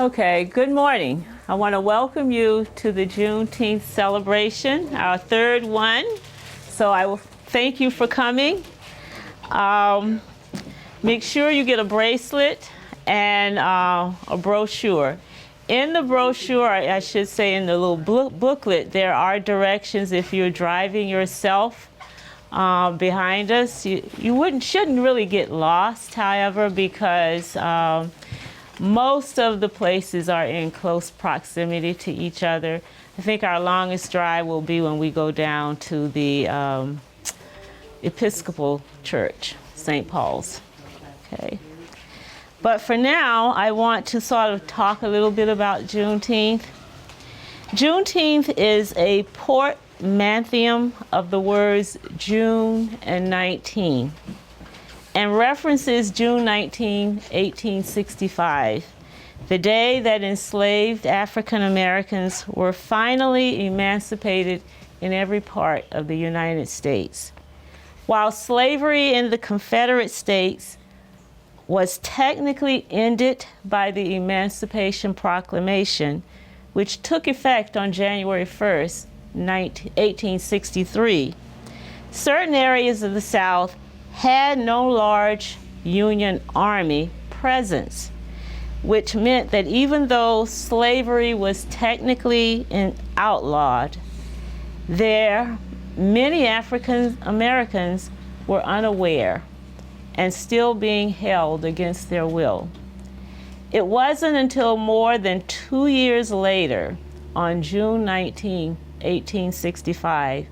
Okay, good morning. I want to welcome you to the Juneteenth celebration, our third one. So I will thank you for coming. Make sure you get a bracelet and a brochure. In the brochure, I should say in the little booklet, there are directions if you're driving yourself behind us. You shouldn't really get lost, however, because most of the places are in close proximity to each other. I think our longest drive will be when we go down to the Episcopal Church, St. Paul's. Okay. But for now, I want to sort of talk a little bit about Juneteenth. Juneteenth is a portmanteau of the words June and 19, and references June 19, 1865, the day that enslaved African Americans were finally emancipated in every part of the United States. While slavery in the Confederate States was technically ended by the Emancipation Proclamation, which took effect on January 1st, 1863, certain areas of the South had no large Union Army presence, which meant that even though slavery was technically outlawed, many African Americans were unaware and still being held against their will. It wasn't until more than 2 years later, on June 19, 1865,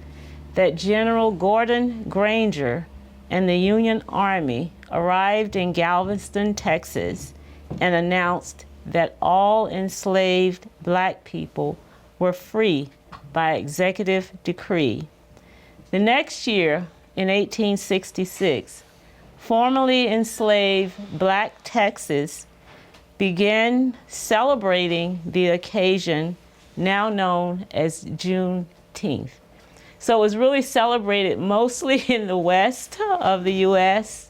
that General Gordon Granger and the Union Army arrived in Galveston, Texas, and announced that all enslaved Black people were free by executive decree. The next year, in 1866, formerly enslaved Black Texas began celebrating the occasion now known as Juneteenth. So it was really celebrated mostly in the west of the U.S.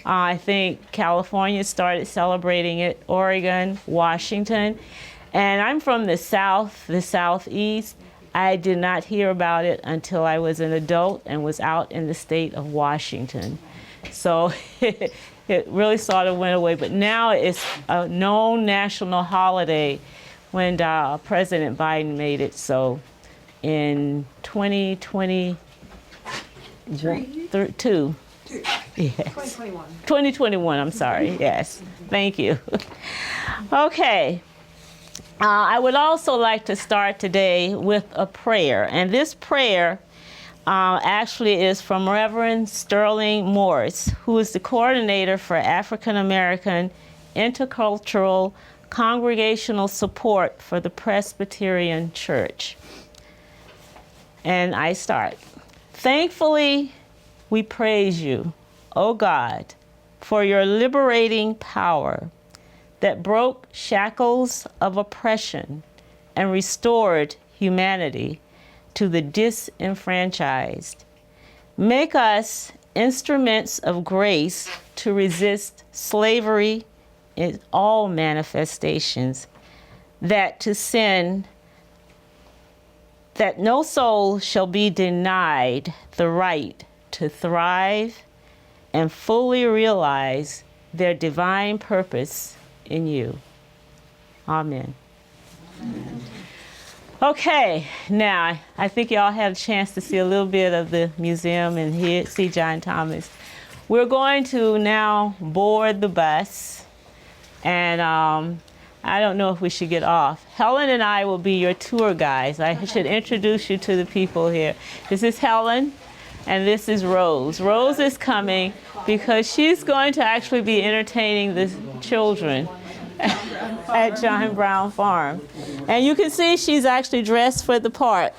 I think California started celebrating it, Oregon, Washington. And I'm from the South, the Southeast. I did not hear about it until I was an adult and was out in the state of Washington. So it really sort of went away. But now it's a known national holiday when President Biden made it so. In 2022. Yes. 2021, I'm sorry, yes. Thank you. Okay. I would also like to start today with a prayer. And this prayer actually is from Reverend Sterling Morse, who is the coordinator for African American Intercultural Congregational Support for the Presbyterian Church. And I start. Thankfully, we praise you, O God, for your liberating power that broke shackles of oppression and restored humanity to the disenfranchised. Make us instruments of grace to resist slavery in all manifestations, that no soul shall be denied the right to thrive and fully realize their divine purpose in you. Amen. Amen. Okay, now I think y'all had a chance to see a little bit of the museum and see John Thomas. We're going to now board the bus, and I don't know if we should get off. Helen and I will be your tour guides. I should introduce you to the people here. This is Helen, and this is Rose. Rose is coming because she's going to actually be entertaining the children at John Brown Farm. And you can see she's actually dressed for the part.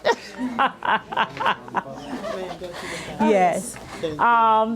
Yes.